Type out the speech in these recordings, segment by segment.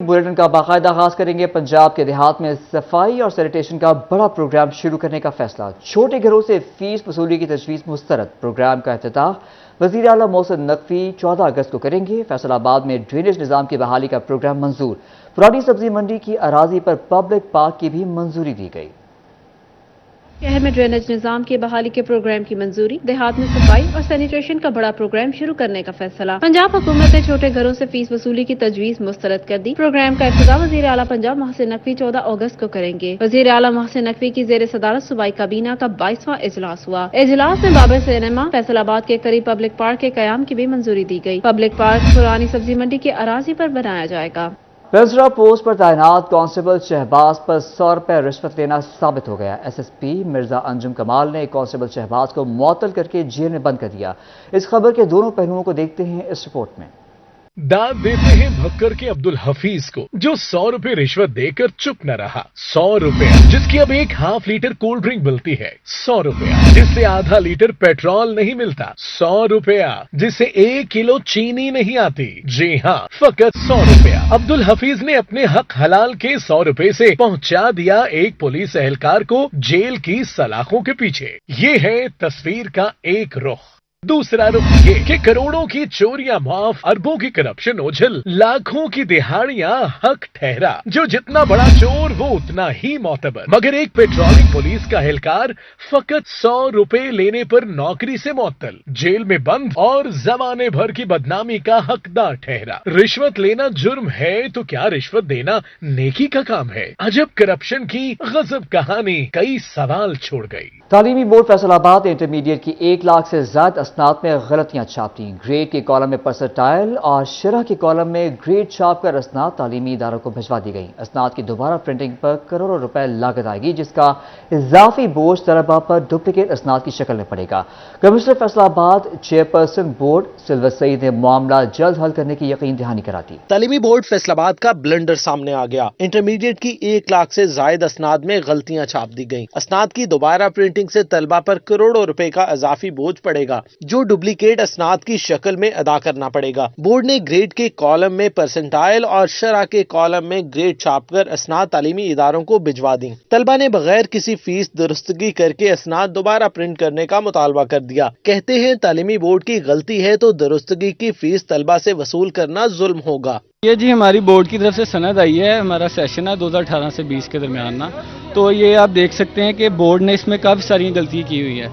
Bulletin کا باقاعدہ آغاز کریں گے۔ پنجاب کے دیہات میں صفائی اور سینیٹیشن کا بڑا پروگرام شروع کرنے کا فیصلہ۔ چھوٹے گھروں سے فیس وصولی کی تجویز مسترد۔ پروگرام کا افتتاح وزیر اعلیٰ محسن نقوی 14 اگست کو کریں گے۔ فیصل آباد میں ڈرینیج نظام کی بحالی کا پروگرام منظور۔ پرانی سبزی منڈی کی اراضی پر پبلک پارک کی بھی منظوری دی گئی۔ شہر میں ڈرینیج نظام کی بحالی کے پروگرام کی منظوری۔ دیہات میں صفائی اور سینیٹیشن کا بڑا پروگرام شروع کرنے کا فیصلہ۔ پنجاب حکومت نے چھوٹے گھروں سے فیس وصولی کی تجویز مسترد کر دی۔ پروگرام کا افتتاح وزیر اعلیٰ پنجاب محسن نقوی 14 اگست کو کریں گے۔ وزیر اعلیٰ محسن نقوی کی زیر صدارت صوبائی کابینہ کا 22واں اجلاس ہوا۔ اجلاس میں بابر سینما فیصل آباد کے قریب پبلک پارک کے قیام کی بھی منظوری دی گئی۔ پبلک پارک پرانی سبزی منڈی کی اراضی پر بنایا جائے گا۔ رجسٹرار پوسٹ پر تعینات کانسٹیبل شہباز پر 100 روپے رشوت لینا ثابت ہو گیا۔ ایس ایس پی مرزا انجم کمال نے کانسٹیبل شہباز کو معطل کر کے جیل میں بند کر دیا۔ اس خبر کے دونوں پہلوؤں کو دیکھتے ہیں اس رپورٹ میں۔ داد دیتے ہیں بھکر کے عبدالحفیظ کو، جو 100 روپے رشوت دے کر چپ نہ رہا۔ 100 روپے جس کی اب ایک ہاف لیٹر کولڈ ڈرنک ملتی ہے۔ 100 روپے جس سے آدھا لیٹر پیٹرول نہیں ملتا۔ 100 روپے جس سے 1 کلو چینی نہیں آتی۔ جی ہاں، فقط 100 روپے۔ عبدالحفیظ نے اپنے حق حلال کے 100 روپے سے پہنچا دیا ایک پولیس اہلکار کو جیل کی سلاخوں کے پیچھے۔ یہ ہے تصویر کا ایک رخ۔ دوسرا رخ یہ کہ کروڑوں کی چوریاں معاف، اربوں کی کرپشن اوجھل، لاکھوں کی دہاڑیاں حق ٹھہرا۔ جو جتنا بڑا چور وہ اتنا ہی معتبر، مگر ایک پیٹرولنگ پولیس کا اہلکار فقط 100 روپے لینے پر نوکری سے معطل، جیل میں بند اور زمانے بھر کی بدنامی کا حقدار ٹھہرا۔ رشوت لینا جرم ہے تو کیا رشوت دینا نیکی کا کام ہے؟ عجب کرپشن کی غضب کہانی کئی سوال چھوڑ گئی۔ تعلیمی بورڈ فیصل آباد نے انٹرمیڈیٹ کی 1 لاکھ سے زائد اسناد میں غلطیاں چھاپ دیں۔ گریڈ کے کالم میں پرسنٹائل اور شرح کے کالم میں گریڈ چھاپ کر اسناد تعلیمی اداروں کو بھجوا دی گئی۔ اسناد کی دوبارہ پرنٹنگ پر کروڑوں روپے لاگت آئے گی، جس کا اضافی بوجھ طلباء پر ڈپلیکیٹ اسناد کی شکل میں پڑے گا۔ کمشنر فیصل آباد چیئرپرسن بورڈ سلوت سعید نے معاملہ جلد حل کرنے کی یقین دہانی کرا دی۔ تعلیمی بورڈ فیصل آباد کا بلنڈر سامنے آ گیا۔ انٹرمیڈیٹ کی 1 لاکھ سے زائد اسناد میں غلطیاں چھاپ دی گئیں۔ اسناد کی دوبارہ پرنٹنگ سے طلباء پر کروڑوں روپے کا اضافی بوجھ پڑے گا، جو ڈپلیکیٹ اسناد کی شکل میں ادا کرنا پڑے گا۔ بورڈ نے گریڈ کے کالم میں پرسنٹائل اور شرح کے کالم میں گریڈ چھاپ کر اسناد تعلیمی اداروں کو بھجوا دیں۔ طلباء نے بغیر کسی فیس درستگی کر کے اسناد دوبارہ پرنٹ کرنے کا مطالبہ کر دیا۔ کہتے ہیں تعلیمی بورڈ کی غلطی ہے تو درستگی کی فیس طلباء سے وصول کرنا ظلم ہوگا۔ یہ جی ہماری بورڈ کی طرف سے سند آئی ہے، ہمارا سیشن ہے 2018 سے 20 کے درمیان نا، تو یہ آپ دیکھ سکتے ہیں کہ بورڈ نے اس میں کافی ساری غلطی کی ہوئی ہے۔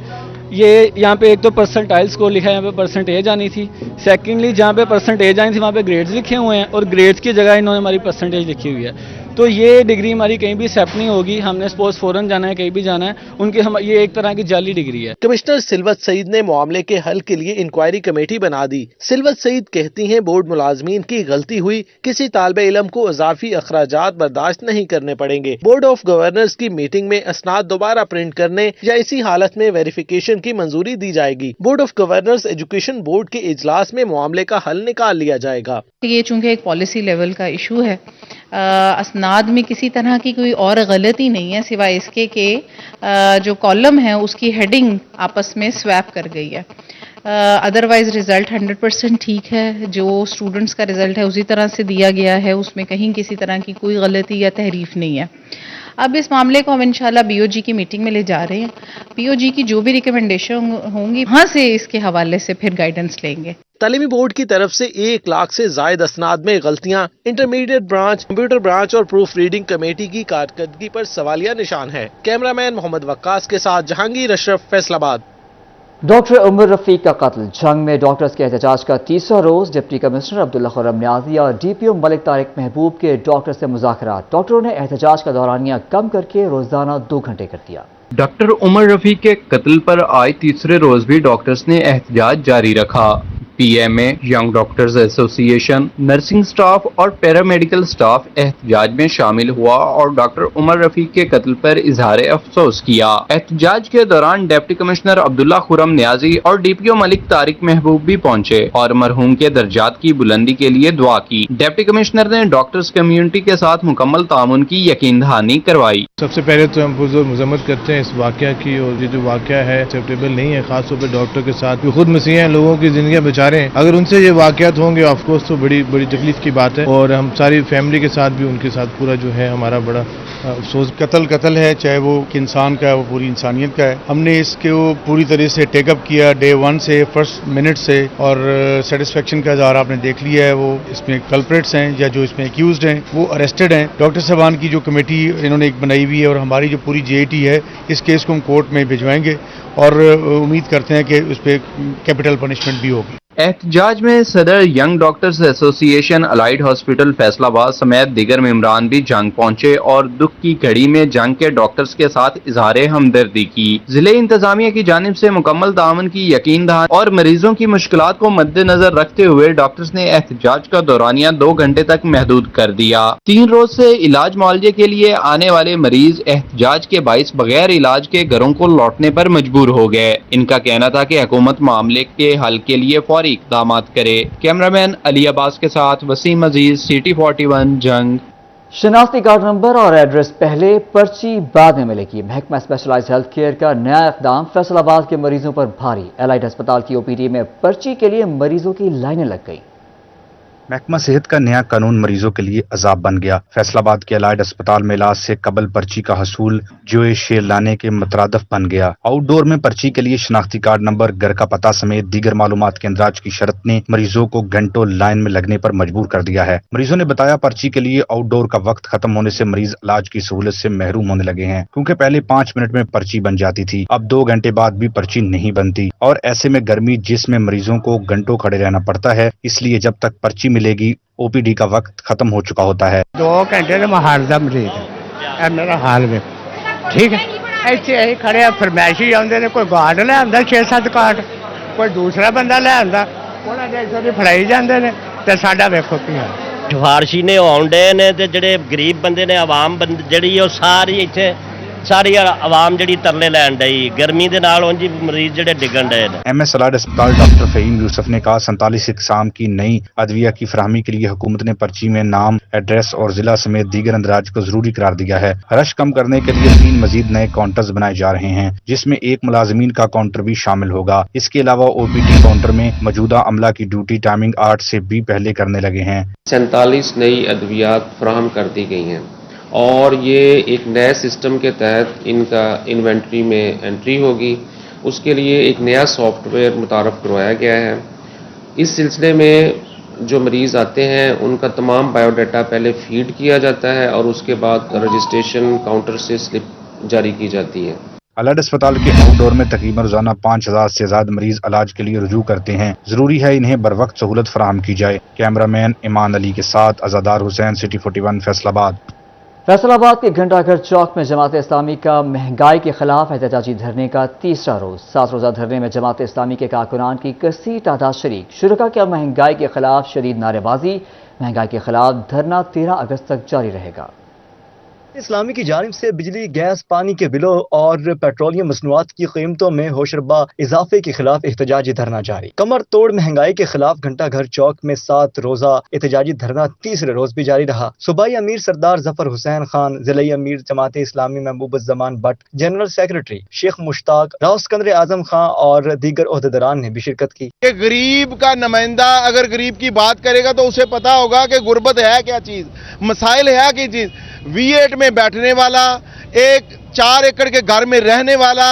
یہ یہاں پہ ایک تو پرسنٹائلز کو لکھا ہے، یہاں پہ پرسنٹیج آنی تھی۔ سیکنڈلی جہاں پہ پرسنٹیج آنی تھی وہاں پہ گریڈز لکھے ہوئے ہیں، اور گریڈز کی جگہ انہوں نے ہماری پرسنٹیج لکھی ہوئی ہے۔ تو یہ ڈگری ہماری کہیں بھی ایکسیپٹ نہیں ہوگی۔ ہم نے سپوز فورن جانا ہے، کہیں بھی جانا ہے، ان کی یہ ایک طرح کی جعلی ڈگری ہے۔ کمشنر سلوت سعید نے معاملے کے حل کے لیے انکوائری کمیٹی بنا دی۔ سلوت سعید کہتی ہیں بورڈ ملازمین کی غلطی ہوئی، کسی طالب علم کو اضافی اخراجات برداشت نہیں کرنے پڑیں گے۔ بورڈ آف گورنرز کی میٹنگ میں اسناد دوبارہ پرنٹ کرنے یا اسی حالت میں ویریفیکیشن کی منظوری دی جائے گی۔ Board of governors education board کے اجلاس میں معاملے کا حل نکال لیا جائے گا۔ یہ چونکہ ایک پالیسی لیول کا ایشو ہے، اسناد میں کسی طرح کی کوئی اور غلطی نہیں ہے سوائے اس کے کہ جو کالم ہے اس کی ہیڈنگ آپس میں سویپ کر گئی ہے۔ ادروائز رزلٹ 100% ٹھیک ہے، جو اسٹوڈنٹس کا رزلٹ ہے اسی طرح سے دیا گیا ہے، اس میں کہیں کسی طرح کی کوئی غلطی یا تحریف نہیں ہے۔ اب اس معاملے کو ہم انشاءاللہ بی او جی کی میٹنگ میں لے جا رہے ہیں۔ بی او جی کی جو بھی ریکمنڈیشن ہوں گی وہاں سے اس کے حوالے سے پھر گائیڈنس لیں گے۔ تعلیمی بورڈ کی طرف سے 1 لاکھ سے زائد اسناد میں غلطیاں، انٹرمیڈیٹ برانچ، کمپیوٹر برانچ اور پروف ریڈنگ کمیٹی کی کارکردگی پر سوالیہ نشان ہے۔ کیمرہ مین محمد وقاص کے ساتھ جہانگیر اشرف، فیصل آباد۔ ڈاکٹر عمر رفیق کا قتل، جنگ میں ڈاکٹرز کے احتجاج کا 30واں روز۔ ڈپٹی کمشنر عبداللہ خرم نیازی اور ڈی پی او ملک طارق محبوب کے ڈاکٹر سے مذاکرات۔ ڈاکٹروں نے احتجاج کا دورانیہ کم کر کے روزانہ 2 گھنٹے کر دیا۔ ڈاکٹر عمر رفیق کے قتل پر آج تیسرے روز بھی ڈاکٹرز نے احتجاج جاری رکھا۔ پی ایم اے، ینگ ڈاکٹرز ایسوسی ایشن، نرسنگ سٹاف اور پیرامیڈیکل سٹاف احتجاج میں شامل ہوا اور ڈاکٹر عمر رفیق کے قتل پر اظہار افسوس کیا۔ احتجاج کے دوران ڈپٹی کمشنر عبداللہ خرم نیازی اور ڈی پی او ملک طارق محبوب بھی پہنچے اور مرحوم کے درجات کی بلندی کے لیے دعا کی۔ ڈپٹی کمشنر نے ڈاکٹرز کمیونٹی کے ساتھ مکمل تعاون کی یقین دہانی کروائی۔ سب سے پہلے تو ہم پرزور مذمت کرتے ہیں اس واقعہ کی، اور یہ جو واقعہ ہے ایکسیپٹیبل نہیں ہے، خاص طور پہ ڈاکٹر کے ساتھ جو خود مسیح ہیں، لوگوں کی زندگیاں بچا जा रहे हैं, अगर उनसे ये वाकयात होंगे ऑफ कोर्स तो बड़ी बड़ी तकलीफ की बात है, और हम सारी फैमिली के साथ भी उनके साथ पूरा जो है हमारा बड़ा अफसोस। कत्ल है, चाहे वो इंसान का है, वो पूरी इंसानियत का है। हमने इसको पूरी तरह से टेकअप किया डे 1 से, फर्स्ट मिनट से, और सेटिस्फेक्शन का इज़हार आपने देख लिया है। वो इसमें कल्प्रेट्स हैं या जो इसमें एक्यूज्ड हैं वो अरेस्टेड हैं। डॉक्टर साहबान की जो कमेटी इन्होंने एक बनाई हुई है और हमारी जो पूरी जेटी है, इस केस को हम कोर्ट में भिजवाएंगे और उम्मीद करते हैं कि उस पर कैपिटल पनिशमेंट भी होगी। एहतजाज में सदर young doctors association allied hospital Faisalabad समेत दीगर मेंबरान भी जंग पहुंचे और दुख की घड़ी में जंग के डॉक्टर्स के साथ इजहार हमदर्दी की। जिले इंतजामिया की जानिब से मुकम्मल ताउन की यकीन दहानी और मरीजों की मुश्किलात को मद्देनजर रखते हुए डॉक्टर्स ने एहतजाज का दौरानिया 2 घंटे तक महदूद कर दिया। 3 रोज से इलाज मुआवजे के लिए आने वाले मरीज एहतजाज के बाइस बगैर इलाज के घरों को लौटने पर मजबूर हो गए। इनका कहना था कि हुकूमत मामले के हल के लिए फौरी इक़दामात करे। कैमरामैन अली अब्बास के साथ वसीम अजीज, सिटी 41 जंग। शनाख्ती कार्ड नंबर और एड्रेस पहले, पर्ची बाद में मिलेगी। महकमा स्पेशलाइज्ड हेल्थ केयर का नया इक़दाम फैसलाबाद के मरीजों पर भारी। एलाइड अस्पताल की ओपीडी में पर्ची के लिए मरीजों की लाइनें लग गई। महकमा सेहत का नया कानून मरीजों के लिए अजाब बन गया। फैसलाबाद के अलाइड अस्पताल में इलाज से कबल पर्ची का हसूल जोए शेर लाने के मुतरादफ बन गया। आउटडोर में पर्ची के लिए शनाख्ती कार्ड नंबर, घर का पता समेत दीगर मालूमात के इंदराज की शर्त ने मरीजों को घंटों लाइन में लगने पर मजबूर कर दिया है। मरीजों ने बताया पर्ची के लिए आउटडोर का वक्त खत्म होने से मरीज इलाज की सहूलत से महरूम होने लगे हैं, क्योंकि पहले 5 मिनट में पर्ची बन जाती थी, अब 2 घंटे बाद भी पर्ची नहीं बनती। और ऐसे में गर्मी जिसमें मरीजों को घंटों खड़े रहना पड़ता है, इसलिए जब तक पर्ची मिलेगी ओपीडी का वक्त खत्म हो चुका होता है। 2 घंटे में हाल दा मरीज है मेरा हाल में ठीक है। ऐसे ही खड़े फरमैशी आते ने, कोई गार्ड ले आंदा 6-7 कार्ड, कोई दूसरा बंदा ले आंदा, ਉਹਨਾਂ ਦੇ ਇੱਥੋਂ ਦੀ ਫੜਾਈ ਜਾਂਦੇ ਨੇ ਤੇ ਸਾਡਾ ਵੇਖੋ ਕੀ ਹਾਲ। ਸਿਫਾਰਸ਼ੀ ਨੇ ਆਉਂਦੇ ਨੇ ਤੇ ਜਿਹੜੇ ਗਰੀਬ ਬੰਦੇ ਨੇ, ਆਵਾਮ ਜਿਹੜੀ ਉਹ ਸਾਰੀ ਇੱਥੇ ਸਾਰੀ आवाम ਜਿਹੜੀ ਤਰਲੇ ਲੈਣ ਡਈ गर्मी ਦੇ ਨਾਲ ਉਂਝ ਮਰੀਜ਼ ਜਿਹੜੇ ਡਿੱਗਣ ਡਏ ਨੇ। MS अलाइड अस्पताल डॉक्टर फहीम यूसुफ ने कहा 47 इकसाम की नई अदविया की फराहमी के लिए हुकूमत ने पर्ची में नाम, एड्रेस और जिला समेत दीगर अंदराज को जरूरी करार दिया है। रश कम करने के लिए 3 मजीद नए काउंटर्स बनाए जा रहे हैं, जिसमें एक मुलाजमीन का काउंटर भी शामिल होगा। इसके अलावा OPD काउंटर में मौजूदा अमला की ड्यूटी टाइमिंग 8 से भी पहले करने लगे हैं। 47 नई अद्वियात फराहम कर दी गई हैं और ये एक नए सिस्टम के तहत इनका इन्वेंट्री में एंट्री होगी। उसके लिए एक नया सॉफ्टवेयर मुतारफ़ करवाया गया है। इस सिलसिले में जो मरीज़ आते हैं उनका तमाम बायोडाटा पहले फीड किया जाता है और उसके बाद रजिस्ट्रेशन काउंटर से स्लिप जारी की जाती है। अलाइड अस्पताल के आउटडोर में तकरीबन रोजाना 5000 से ज्यादा मरीज इलाज के लिए रुजू करते हैं। जरूरी है इन्हें बर वक्त सहूलत फराहम की जाए। कैमरामैन ईमान अली के साथ अज़ादार हुसैन, सिटी 41 फैसलाबाद। फैसलाबाद के घंटाघर चौक में जमात इस्लामी का महंगाई के खिलाफ एहतजाजी धरने का तीसरा रोज। 7 रोजा धरने में जमात इस्लामी के कारकुनान की कसीर तादाद शरीक। शुरका के महंगाई के खिलाफ शदीद नारेबाजी। महंगाई के खिलाफ धरना 13 अगस्त तक जारी रहेगा। इस्लामी की जानिब से बिजली, गैस, पानी के बिलों और पेट्रोलियम मसनूआत की कीमतों में होशरबा इजाफे के खिलाफ एहतजाजी धरना जारी। कमर तोड़ महंगाई के खिलाफ घंटाघर चौक में 7 रोजा एहतजाजी धरना तीसरे रोज भी जारी रहा। सूबाई अमीर सरदार जफर हुसैन खान, जिले अमीर जमात इस्लामी महबूबुज़्ज़मान भट्ट, जनरल सेक्रेटरी शेख मुश्ताक, राव सिकंदर आजम खान और दीगर ओहदेदारान ने भी शिरकत की। गरीब का नुमाइंदा अगर गरीब की बात करेगा तो उसे पता होगा कि गुर्बत है क्या चीज, मसाइल है क्या चीज। V8 में बैठने वाला, एक 4 एकड़ के घर में रहने वाला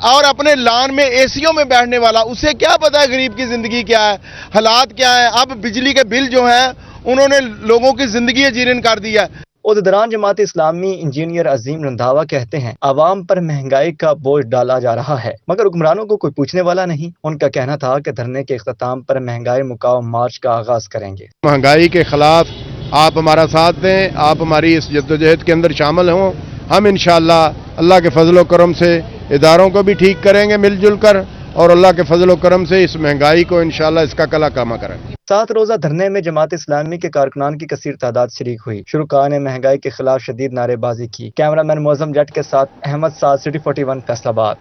और अपने लान में एसीओ में बैठने वाला, उसे क्या पता है गरीब की जिंदगी क्या है, हालात क्या है। अब बिजली के बिल जो हैं उन्होंने लोगों की जिंदगी जीरन कर दिया है। ओहदेदारान जमात इस्लामी इंजीनियर अजीम रंधावा कहते हैं आवाम पर महंगाई का बोझ डाला जा रहा है मगर हुक्मरानों को कोई पूछने वाला नहीं। उनका कहना था कि धरने के इख्तिताम पर महंगाई मुकाम मार्च का आगाज करेंगे। महंगाई के खिलाफ आप हमारा साथ दें, आप हमारी इस जद्दोजहद के अंदर शामिल हों। हम इंशाअल्लाह अल्लाह के फजल करम से इदारों को भी ठीक करेंगे मिलजुल कर और अल्लाह के फजल करम से इस महंगाई को इंशाअल्लाह इसका कला कामा करेंगे। 7 रोजा धरने में जमात इस्लामी के कारकुनान की कसीर तादाद शरीक हुई। शुरुका ने महंगाई के खिलाफ शदीद नारेबाजी की। कैमरामैन मौजम जट के साथ अहमद साद, सिटी 41 फैसलाबाद।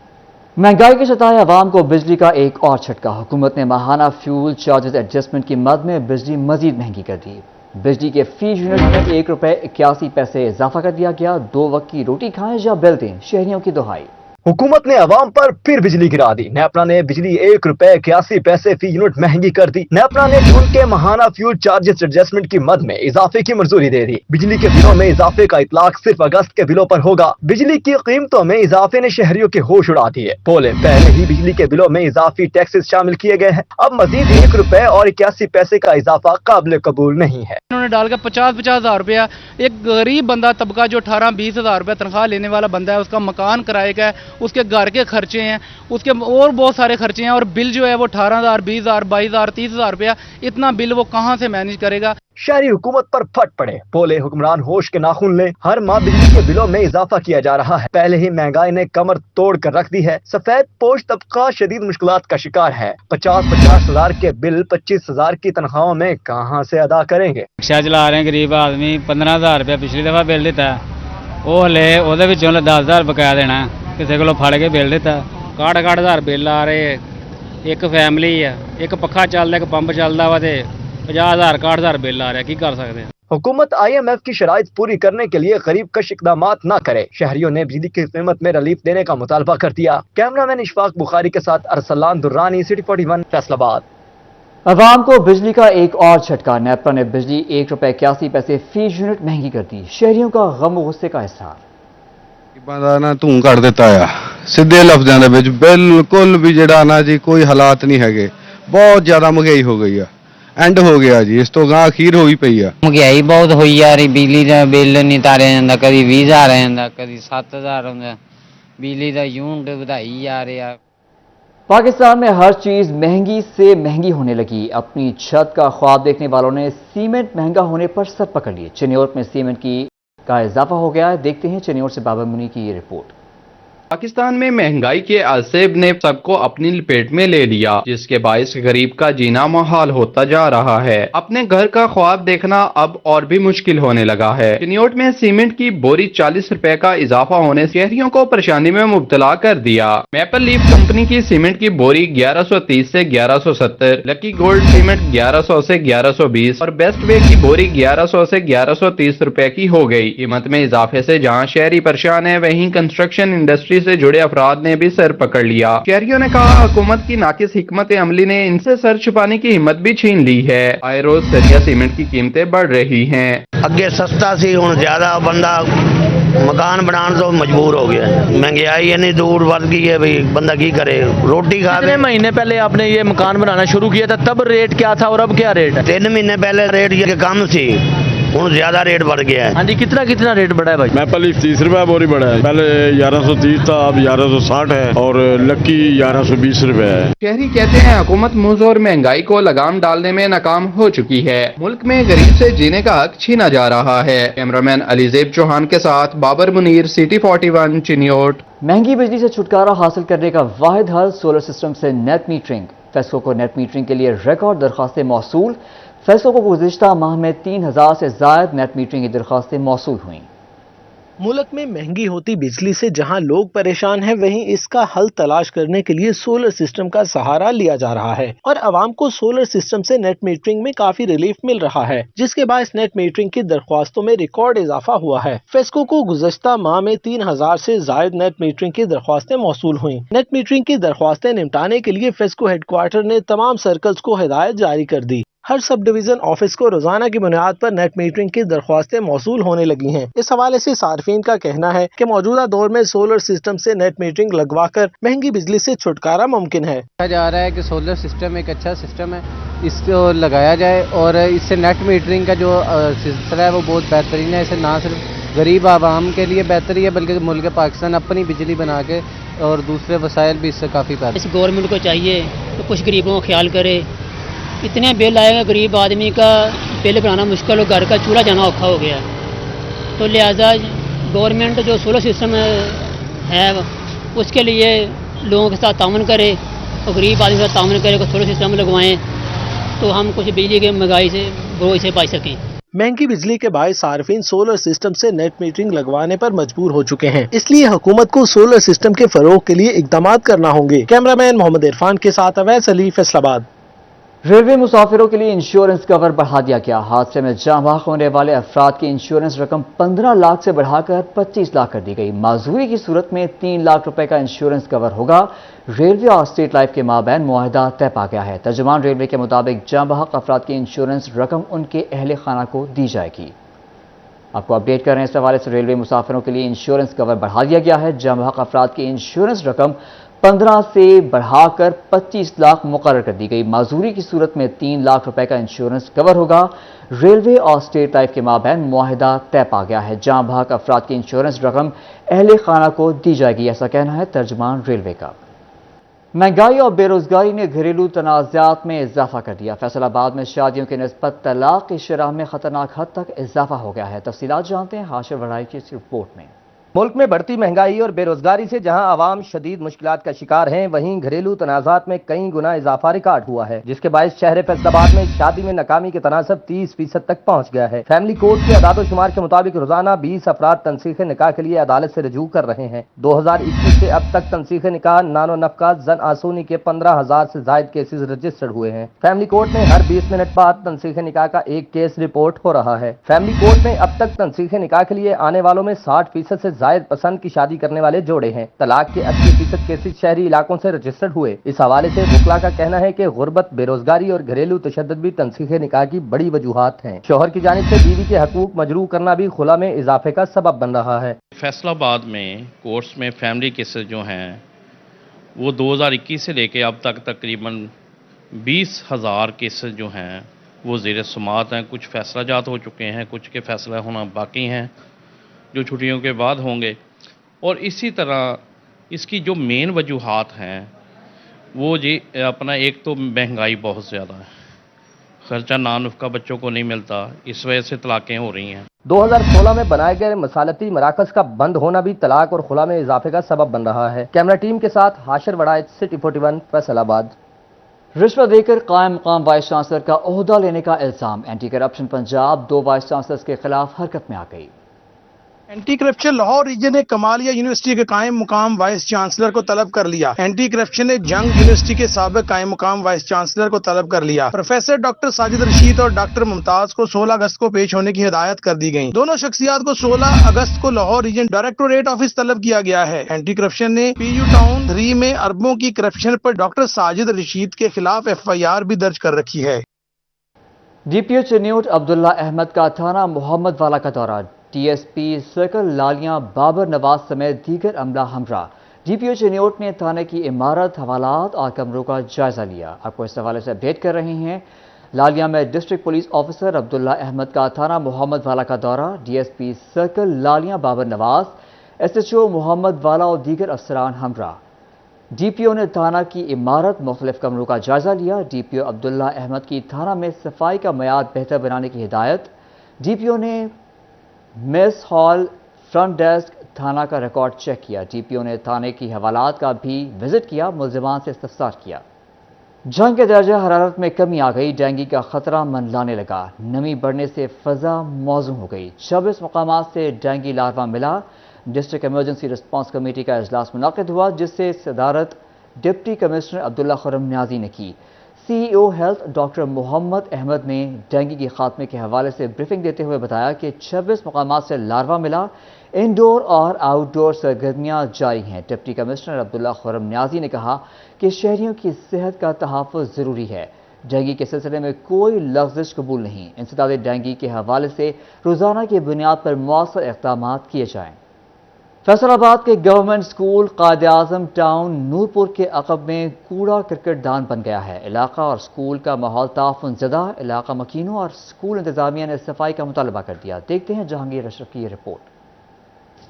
महंगाई के सताए अवाम को बिजली का एक और झटका। हुकूमत ने माहाना फ्यूल चार्जेस एडजस्टमेंट की मद में बिजली मजीद महंगी कर दी। बिजली के फी यूनिट में ₹1.81 इजाफा कर दिया गया। 2 वक्त की रोटी खाएं या बिल दें, शहरियों की दुहाई। हुकूमत ने अवाम पर फिर बिजली गिरा दी। नेपरा ने बिजली ₹1.81 फी यूनिट महंगी कर दी। नेपरा ने जून के माहाना फ्यूल चार्जेस एडजस्टमेंट की मद में इजाफे की मंजूरी दे दी। बिजली के बिलों में इजाफे का इतलाक सिर्फ अगस्त के बिलों पर होगा। बिजली की कीमतों में इजाफे ने शहरियों के होश उड़ा दिए। पहले ही बिजली के बिलों में इजाफी टैक्सेस शामिल किए गए हैं। अब मजीद ₹1.81 का इजाफा काबिल कबूल नहीं है। उन्होंने डालकर 50-50 हज़ार रुपया, एक गरीब बंदा तबका जो 18-20 हज़ार रुपया तनख्वाह लेने वाला बंदा है, उसका मकान किराए का है, उसके घर के खर्चे हैं, उसके और बहुत सारे खर्चे हैं, और बिल जो है वो 18,000, 20,000, 22,000, 30,000 रुपया, इतना बिल वो कहाँ से मैनेज करेगा। शहरी हुकूमत पर फट पड़े। बोले हुक्मरान होश के नाखून ले। हर माह बिजली के बिलों में इजाफा किया जा रहा है। पहले ही महंगाई ने कमर तोड़ कर रख दी है। सफेद पोश तबका शदीद मुश्किलात का शिकार है। 50-50 हज़ार के बिल 25,000 की तनख्वाहों में कहाँ से अदा करेंगे। रिक्शा चला रहे हैं गरीब आदमी, 15,000 रुपया पिछली दफा बिल दिता है, वो हले ਉਹਦੇ ਵਿੱਚੋਂ 10,000 ਬਕਾਇਆ ਦੇਣਾ, ਕਿਸੇ ਕੋਲੋਂ ਫੜ ਕੇ ਬਿੱਲ ਦਿੱਤਾ, 60,000 ਬਿੱਲ ਆ ਰਹੇ। ਇੱਕ ਫੈਮਿਲੀ ਆ, ਇੱਕ ਪੱਖਾ ਚੱਲਦਾ, ਇੱਕ ਪੰਪ ਚੱਲਦਾ ਵਾ ਤੇ 50,000 60,000 ਬਿੱਲ ਆ ਰਿਹਾ, ਕੀ ਕਰ ਸਕਦੇ ਆ। हुकूमत IMF की शराइत पूरी करने के लिए गरीब कश इकदाम न करे। शहरियों ने बिजली की कीमत में रिलीफ देने का मुतालबा कर दिया। कैमरामैन इशफाक बुखारी के साथ अरसलान दुर्रानी, सिटी 41, फैसलाबाद। अवाम को बिजली का एक और झटका। नेपरा ने बिजली ₹1.81 फी यूनिट महंगी कर दी। शहरियों का गम और गुस्से का इजहार। ਬੰਦਾ ਨਾ ਧੂੰ ਕੱਢ ਦਿੱਤਾ ਆ ਸਿੱਧੇ ਲਫ਼ਜ਼ਾਂ ਦੇ ਵਿੱਚ, ਬਿਲਕੁਲ ਵੀ ਜਿਹੜਾ ਨਾ ਜੀ ਕੋਈ ਹਾਲਾਤ ਨਹੀਂ ਹੈਗੇ। ਬਹੁਤ ਜ਼ਿਆਦਾ ਮਹਿੰਗਾਈ ਹੋ ਗਈ ਆ, ਐਂਡ ਹੋ ਗਿਆ ਜੀ, ਇਸ ਤੋਂ ਗਾਂ ਅਖੀਰ ਹੋਈ ਪਈ ਆ। ਮਹਿੰਗਾਈ ਬਹੁਤ ਹੋਈ ਜਾ ਰਹੀ, ਬਿਜਲੀ ਦਾ ਬਿੱਲ ਨਹੀਂ ਤਾਰਿਆ ਜਾਂਦਾ, ਕਦੀ 20,000 ਆ ਜਾਂਦਾ, ਕਦੀ 7,000 ਆਉਂਦਾ, ਬਿਜਲੀ ਦਾ ਯੂਨਿਟ ਵਧਾਈ ਜਾ ਰਿਹਾ। पाकिस्तान में हर चीज महंगी से महंगी होने लगी। अपनी छत का ख्वाब देखने वालों ने सीमेंट महंगा होने पर सर पकड़ लिए। चिन्योट में सीमेंट का इजाफा हो गया है। देखते हैं चिन्योट से बाबर मुनी की ये रिपोर्ट। पाकिस्तान में महंगाई के असैब ने सबको अपनी लपेट में ले लिया, जिसके बायस गरीब का जीना मुहाल होता जा रहा है। अपने घर का ख्वाब देखना अब और भी मुश्किल होने लगा है। चिन्योट में सीमेंट की बोरी 40 रुपए का इजाफा होने से शहरियों को परेशानी में मुब्तला कर दिया। मैपल लीफ कंपनी की सीमेंट की बोरी 1130 से 1170, लकी गोल्ड सीमेंट 1100 से 1120 और बेस्ट वे की बोरी 1100 से 1130 रुपए की हो गई। कीमत में इजाफे से जहाँ शहरी परेशान है, वहीं कंस्ट्रक्शन इंडस्ट्री से जुड़े अफराद ने भी सर पकड़ लिया। शहरियों ने कहा हुकूमत की नाकिस हिकमत अमली ने इनसे सर छुपाने की हिम्मत भी छीन ली है। आए रोज सरिया सीमेंट की कीमतें बढ़ रही हैं। ਅੱਗੇ ਸਸਤਾ ਸੀ, ਹੁਣ ਜ਼ਿਆਦਾ ਬੰਦਾ ਮਕਾਨ ਬਣਾਉਣ ਤੋਂ ਮਜਬੂਰ ਹੋ ਗਿਆ ਹੈ। महंगाई इतनी दूर बढ़ गई है, भाई बंदा की करे, रोटी खा। कितने महीने पहले आपने ये मकान बनाना शुरू किया था, तब रेट क्या था और अब क्या रेट है? 3 महीने पहले रेट ये कम सी, हूँ ज्यादा रेट बढ़ गया है। हाँ जी, कितना रेट बढ़ा है भाई? मैपल लीफ 30 रुपए बोरी बढ़ा है, पहले 1130 था, अब 1160 है, और लक्की 1120 रुपए है। शहरी कहते हैं हुकूमत मुझोर महंगाई को लगाम डालने में नाकाम हो चुकी है। मुल्क में गरीब से जीने का हक छीना जा रहा है। कैमरामैन अलीजेब चौहान के साथ बाबर मुनीर, सिटी 41, चिन्योट। महंगी बिजली से छुटकारा हासिल करने का वाहिद हल सोलर सिस्टम से नेट मीटरिंग। फेस्को को नेट मीटरिंग के लिए रिकॉर्ड दरखास्तें मौसूल। फेस्को को गुज़िश्ता माह में 3,000 से ज़ायद नेट मीटरिंग की दरखास्तें मौसूल हुईं। मुल्क में महंगी होती बिजली से जहां लोग परेशान हैं, वहीं इसका हल तलाश करने के लिए सोलर सिस्टम का सहारा लिया जा रहा है और आवाम को सोलर सिस्टम से नेट मीटरिंग में काफी रिलीफ मिल रहा है, जिसके बायस नेट मीटरिंग की दरख्वास्तों में रिकॉर्ड इजाफा हुआ है। फेस्को को गुज़श्ता माह में 3,000 से जायद नेट मीटरिंग की दरख्वास्तें मौसूल हुई। नेट मीटरिंग की दरख्वास्तें निपटाने के लिए फेस्को हेडक्वार्टर ने तमाम सर्कल्स को हिदायत जारी कर दी। हर सब डिवीजन ऑफिस को रोजाना की बुनियाद पर नेट मीटरिंग की दरख्वास्तें मौसूल होने लगी हैं। इस हवाले से सार्फिन का कहना है कि मौजूदा दौर में सोलर सिस्टम से नेट मीटरिंग लगवाकर महंगी बिजली से छुटकारा मुमकिन है। कहा जा रहा है कि सोलर सिस्टम एक अच्छा सिस्टम है, इसको लगाया जाए और इससे नेट मीटरिंग का जो सिलसिला है वो बहुत बेहतरीन है। इसे ना सिर्फ गरीब आवाम के लिए बेहतरी है, बल्कि मुल्क पाकिस्तान अपनी बिजली बना के और दूसरे वसाइल भी इससे काफ़ी बेहतर। इस गवर्नमेंट को चाहिए तो कुछ गरीबों का ख्याल करे। इतने बिल आएगा, गरीब आदमी का बिल बनाना मुश्किल हो, घर का चूल्हा जाना औखा हो गया। तो लिहाजा गवर्नमेंट जो सोलर सिस्टम है उसके लिए लोगों के साथ ताउन करे और गरीब आदमी के साथ ताउन करे, सोलर सिस्टम लगवाएं तो हम कुछ बिजली के महंगाई से बोझ से बच सकें। महंगी बिजली के बायस सार्फिन सोलर सिस्टम से नेट मीटरिंग लगवाने पर मजबूर हो चुके हैं, इसलिए हुकूमत को सोलर सिस्टम के फरोग के लिए इकदाम करना होंगे। कैमरामैन मोहम्मद इरफान के साथ अवैस अली, फैसलाबाद। रेलवे मुसाफिरों के लिए इंश्योरेंस कवर बढ़ा दिया गया। हादसे में जाँ बहक होने वाले अफराद की इंश्योरेंस रकम 15 लाख से बढ़ाकर 25 लाख कर दी गई। माजूरी की सूरत में 3 लाख रुपए का इंश्योरेंस कवर होगा। रेलवे और स्टेट लाइफ के माबैन मुआहदा तय पा गया है। तर्जुमान रेलवे के मुताबिक जाँ बहक अफराद की इंश्योरेंस रकम उनके अहले खाना को दी जाएगी। आपको अपडेट कर रहे हैं, इस हवाले से रेलवे मुसाफिरों के लिए इंश्योरेंस कवर बढ़ा दिया गया है। जाँ बहक अफराद की इंश्योरेंस रकम 15 से बढ़ाकर 25 लाख मुकर्रर कर दी गई। माजूरी की सूरत में 3 लाख रुपए का इंश्योरेंस कवर होगा। रेलवे और स्टेट लाइफ के माबैन मुआहिदा तय पा गया है। जाँ बहक अफराद की इंश्योरेंस रकम अहले खाना को दी जाएगी, ऐसा कहना है तर्जुमान रेलवे का। महंगाई और बेरोजगारी ने घरेलू तनाज़ात में इजाफा कर दिया। फैसलाबाद में शादियों की निस्बत तलाक की शरह में खतरनाक हद तक इजाफा हो गया है। तफसीलात जानते हैं हाशिर वड़ाई की इस रिपोर्ट में। मुल्क में बढ़ती महंगाई और बेरोजगारी से जहां आवाम शदीद मुश्किलात का शिकार हैं, वहीं घरेलू तनाज़ात में कई गुना इजाफा रिकॉर्ड हुआ है, जिसके बायस शहर फैसलाबाद में शादी में नाकामी के तनासब 30% तक पहुंच गया है। फैमिली कोर्ट के अदाद शुमार के मुताबिक रोजाना 20 अफराद तनसीख निकाह के लिए अदालत से रजू कर रहे हैं। 2021 से अब तक तनसीख निकाह, नानो नफका, जन आसूनी के 15,000 से जायद केसेज रजिस्टर्ड हुए हैं। फैमिली कोर्ट में हर 20 मिनट बाद तनसीख निकाह का एक केस रिपोर्ट हो रहा है। फैमिली कोर्ट में अब तक तनसीख निकाह के लिए आने वालों में 60% से जायद पसंद की शादी करने वाले जोड़े हैं। तलाक के 80% केसेज शहरी इलाकों से रजिस्टर्ड हुए। इस हवाले से वकला का कहना है कि गुर्बत, बेरोजगारी और घरेलू तशद्दुद भी तनसीख निकाह की बड़ी वजूहात हैं। शोहर की जानिब से बीवी के हकूक मजरू करना भी खुला में इजाफे का सबब बन रहा है। फैसलाबाद में कोर्ट्स में फैमिली केसेस जो हैं वो 2021 से लेके अब तक तकरीबन 20,000 केसेस जो हैं वो ज़ेर समाअत हैं। कुछ फैसला जात हो चुके हैं, कुछ के फैसला होना बाकी हैं जो छुट्टियों के बाद होंगे। और इसी तरह इसकी जो मेन वजूहात हैं वो जी अपना, एक तो महंगाई बहुत ज़्यादा है, खर्चा नानुफ़का बच्चों को नहीं मिलता, इस वजह से तलाक़ें हो रही हैं। 2016 में बनाए गए मसालती मराकज़ का बंद होना भी तलाक और खुला में इजाफे का सबब बन रहा है। कैमरा टीम के साथ हाशिर वड़ायत, सिटी 41, फैसलाबाद। रिश्वत देकर कायम मकाम वाइस चांसलर का ओहदा लेने का इल्जाम। Anti corruption Punjab 2 vice chancellors के खिलाफ हरकत में आ गई। एंटी करप्शन लाहौर रीजन ने कमालिया यूनिवर्सिटी के कायम मुकाम वाइस चांसलर को तलब कर लिया। एंटी करप्शन ने जंग यूनिवर्सिटी के साबिक कायम मुकाम वाइस चांसलर को तलब कर लिया। प्रोफेसर डॉक्टर साजिद रशीद और डॉक्टर मुमताज को 16 अगस्त को पेश होने की हिदायत कर दी गई। दोनों शख्सियात को 16 अगस्त को लाहौर रीजन डायरेक्टोरेट ऑफिस तलब किया गया है। एंटी करप्शन ने PU टाउन 3 में अरबों की करप्शन पर डॉक्टर साजिद रशीद के खिलाफ FIR भी दर्ज कर रखी है। DPO चिन्यूट अब्दुल्ला अहमद का थाना मोहम्मद वाला का दौरा। TSP सर्कल लालियां बाबर नवाज समेत दीगर अमला हमरा। DPO चिन्यूट ने थाने की इमारत, हवालात और कमरों का जायजा लिया। आपको इस हवाले से अपडेट कर रहे हैं। लालिया में district police officer Abdullah Ahmed का थाना मोहम्मद वाला का दौरा। DSP circle Lalian Babar Nawaz, SHO Mohammad Wala और दीगर अफसरान हमरा। DPO ने थाना की इमारत, मुख्तलिफ कमरों का जायजा लिया। DPO अब्दुल्ला अहमद की थाना में सफाई का मयार बेहतर बनाने की हिदायत। DPO ने मेस हॉल, फ्रंट डेस्क, थाना का रिकॉर्ड चेक किया। DPO ने थाने की हवालात का भी विजिट किया, मुल्जिमान से इस्तफसार किया। जंग के दर्जा हरारत में कमी आ गई। डेंगू का खतरा मंडलाने लगा। नमी बढ़ने से फजा मौजूद हो गई। 26 मकामात से डेंगू लार्वा मिला। डिस्ट्रिक्ट इमरजेंसी रिस्पांस कमेटी का इजलास मुनाकिद हुआ, जिससे सदारत डिप्टी कमिश्नर अब्दुल्ला खुर्रम न्याजी ने की। CEO health doctor Mohammad Ahmad ने डेंगू के खात्मे के हवाले से ब्रीफिंग देते हुए बताया कि 26 मकामात से लार्वा मिला। इंडोर और आउटडोर सरगर्मियां जारी हैं। डिप्टी कमिश्नर अब्दुल्ला खुर्रम न्याजी ने कहा कि शहरियों की सेहत का तहफ़्फ़ुज़ ज़रूरी है। डेंगू के सिलसिले में कोई लफ्ज़िश कबूल नहीं। इंसदाद डेंगू के हवाले से रोज़ाना की बुनियाद पर मौसर इक़दाम किए जाएँ। फैसलाबाद के government school Quaid e Azam town Noorpur के अक़ब में कूड़ा क्रिकेट दान बन गया है। इलाका और स्कूल का माहौल ताफ़ुन ज़दा। इलाका मकीनों और स्कूल इंतजामिया ने सफाई का मुतालबा कर दिया। देखते हैं जहांगीर अशरफ की रिपोर्ट।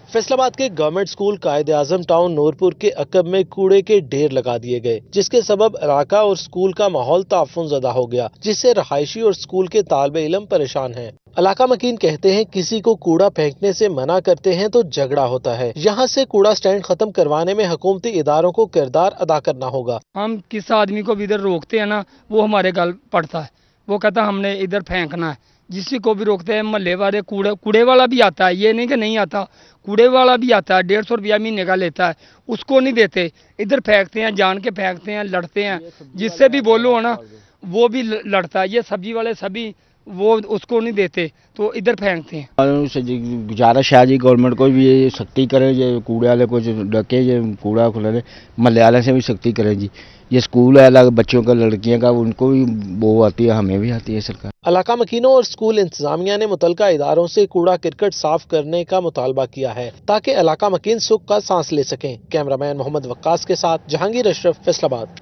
फैसलाबाद के government school Quaid e Azam town Noorpur के अक़ब में कूड़े के ढेर लगा दिए गए, जिसके सबब इलाका और स्कूल का माहौल ताफ़ुन ज़दा हो गया, जिससे रहायशी और स्कूल के तालिबे इल्म परेशान हैं। इलाका मकीन कहते हैं किसी को कूड़ा फेंकने से मना करते हैं तो झगड़ा होता है। यहाँ से कूड़ा स्टैंड खत्म करवाने में हुकूमती इदारों को किरदार अदा करना होगा। हम किस आदमी को भी इधर रोकते हैं ना, वो हमारे गल पड़ता है। वो कहता हमने इधर फेंकना है। जिसी को भी रोकते हैं, महल्ले वाले कूड़े वाला भी आता है, ये नहीं कि नहीं आता, कूड़े वाला भी आता है, 150 रुपया महीने का लेता है, उसको नहीं देते, इधर फेंकते हैं, जान के फेंकते हैं, लड़ते हैं। जिससे भी बोलो ना वो भी लड़ता है। ये सब्जी वाले सभी वो उसको नहीं देते तो इधर फेंकते हैं। गुजारिश है जी गवर्नमेंट को भी ये सख्ती करें, ये कूड़े वाले को जो डके, ये कूड़ा खुले, महल्ले वाले से भी सख्ती करें जी। ये स्कूल है अलग बच्चों का, लड़कियों का, उनको भी वो आती है, हमें भी आती है सरकार। इलाका मकीनों और स्कूल इंतजामिया ने मुतलका इदारों से कूड़ा करकट साफ करने का मुतालबा किया है ताकि इलाका मकीन सुख का सांस ले सकें। कैमरामैन मोहम्मद वक्कास के साथ जहांगीर अशरफ, फैसलाबाद।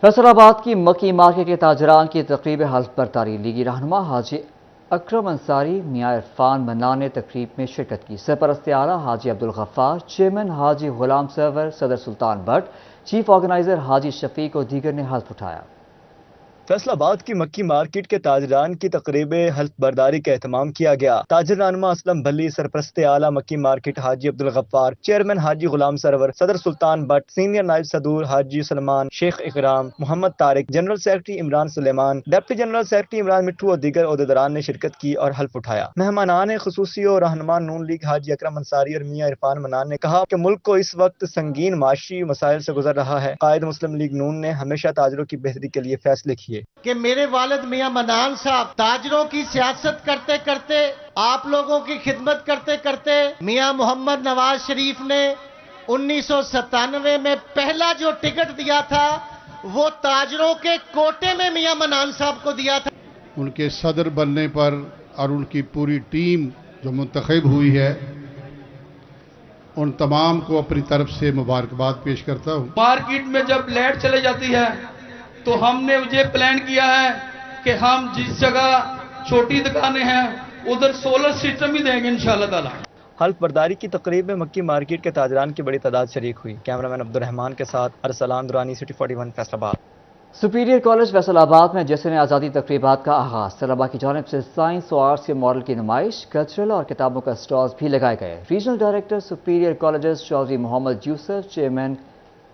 फैसलाबाद की मक्की मार्केट के ताजरान की तकरीब हल्फ बरतारी लीगी रहनुमा हाजी अकरम अंसारी, मियां इरफान मन्नान ने तकरीब में शिरकत की। सरपरस्त आला हाजी अब्दुल गफ्फार, चेयरमैन हाजी गुलाम सरवर, सदर सुल्तान भट्ट, चीफ ऑर्गेनाइजर हाजी शफीक और दीगर ने हल्फ उठाया। फैसलाबाद की मक्की मार्केट के ताजरान की तकरीब हल्फ बरदारी का एहतमाम किया गया। ताजर रहनुमा असलम भल्ली, सरपरस्त आला मक्की मार्केट हाजी अब्दुल गफ्फार, चेयरमैन हाजी गुलाम सरवर, सदर सुल्तान भट्ट, सीनियर नायब सदूर हाजी Salman, Sheikh Ikram, Mohammad Tariq, general secretary Imran Suleman, deputy general secretary Imran Mithu और दीगर ओहदेदारान ने शिरकत की और हल्फ उठाया। मेहमानान खुसूसी और रहनुमा नून लीग हाजी अकरम अंसारी और मियां इरफान मनान ने कहा कि मुल्क को इस वक्त संगीन माशी मसाइल से गुजर रहा है। कायद मुस्लिम लीग नून ने हमेशा ताजरों की बेहतरी के लिए फैसले किए कि मेरे वालिद मियां मनान साहब ताजरों की सियासत करते करते, आप लोगों की खिदमत करते करते, मियां मोहम्मद नवाज शरीफ ने 1997 में पहला जो टिकट दिया था वो ताजरों के कोटे में मियां मनान साहब को दिया था। उनके सदर बनने पर और उनकी पूरी टीम जो मुंतखब हुई है, उन तमाम को अपनी तरफ से मुबारकबाद पेश करता हूँ। मार्केट में जब लाइट चले जाती है तो हमने ये प्लान किया है कि हम जिस जगह छोटी दुकानें हैं उधर सोलर सिस्टम ही देंगे इंशाअल्लाह ताला। हल्फ बरदारी की तकरीब में मक्की मार्केट के ताजरान की बड़ी तादाद शरीक हुई। कैमरामैन अब्दुर्रहमान के साथ Arsalan Durrani, city 41, Faisalabad. Superior college Faisalabad में जश्न आज़ादी तकरीबात का आगाज़। तलबा की जानिब से साइंस और आर्ट्स के मॉडल की नुमाइश, कल्चरल और किताबों का स्टॉल्स भी लगाए गए। Regional director superior colleges Chaudhry Mohammad Yousuf, chairman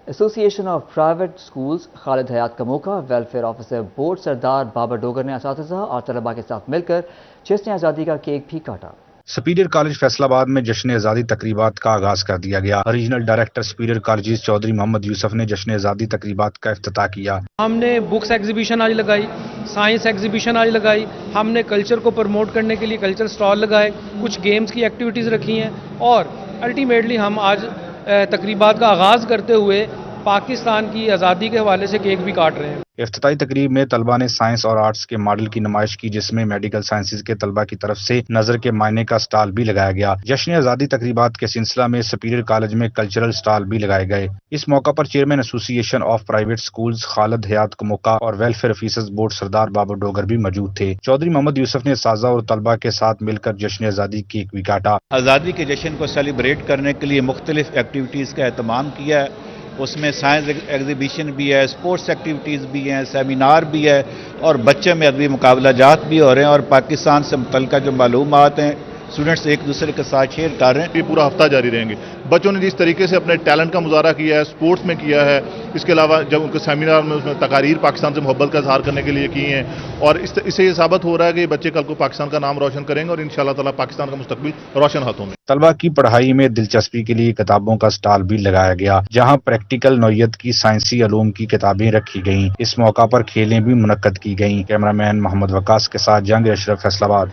association of private schools Khalid Hayat Kamoka, welfare officer board Sardar Babar Dogar ने असातिज़ा और तलबा के साथ मिलकर जश्न आज़ादी का केक भी काटा। सुपीरियर कॉलेज फैसलाबाद में जश्न आज़ादी तकरीबात का आगाज कर दिया गया। Regional director superior college Chaudhry Mohammad Yousuf ने जश्न आज़ादी तकरीबात का इफ्तिताह किया। हमने बुक्स एग्जीबिशन आज लगाई, साइंस एग्जीबिशन आज लगाई, हमने कल्चर को प्रमोट करने के लिए कल्चर स्टॉल लगाए, कुछ गेम्स की एक्टिविटीज़ रखी हैं और अल्टीमेटली हम आज तकरीबात का आगाज़ करते हुए पाकिस्तान की आज़ादी के हवाले से केक भी काट रहे हैं। इफ्तिताई तकरीब में तलबा ने साइंस और आर्ट्स के मॉडल की नुमाइश की, जिसमें मेडिकल साइंसेज के तलबा की तरफ से नजर के मायने का स्टॉल भी लगाया गया। जश्न आज़ादी तकरीबात के सिलसिला में सुपीरियर कॉलेज में कल्चरल स्टॉल भी लगाए गए। इस मौका पर chairman association of private schools Khalid Hayat Kamoka और welfare officers board Sardar Babar Dogar भी मौजूद थे। चौधरी मोहम्मद यूसुफ ने साजा और तलबा के साथ मिलकर जश्न आज़ादी केक भी काटा। आज़ादी के जश्न को सेलिब्रेट करने के लिए मुख्तलिफ एक्टिविटीज़ का एहतमाम किया है। उसमें साइंस एग्जीबिशन भी है, स्पोर्ट्स एक्टिविटीज़ भी हैं, सेमिनार भी है और बच्चे में अदबी मुकाबला जात भी हो रहे हैं और पाकिस्तान से मुतल्लिक़ जो मालूमात हैं स्टूडेंट्स एक दूसरे के साथ शेयर कर रहे हैं। ये पूरा हफ्ता जारी रहेंगे। बच्चों ने जिस तरीके से अपने टैलेंट का मुजाहरा किया है, स्पोर्ट्स में किया है, इसके अलावा जब उनके सेमिनार में उसमें तकारीर पाकिस्तान से मोहब्बत का इजहार करने के लिए की हैं और इससे ये साबित हो रहा है कि बच्चे कल को पाकिस्तान का नाम रोशन करेंगे और इंशाअल्लाह ताला पाकिस्तान का मुस्तकबिल रोशन हाथों में। तलबा की पढ़ाई में दिलचस्पी के लिए किताबों का स्टॉल भी लगाया गया, जहाँ प्रैक्टिकल नौयत की साइंसी अलूम की किताबें रखी गयी। इस मौका पर खेलें भी मुनक्कद की गयी। कैमरामैन मोहम्मद वकास के साथ जंग अशरफ, फैसलाबाद।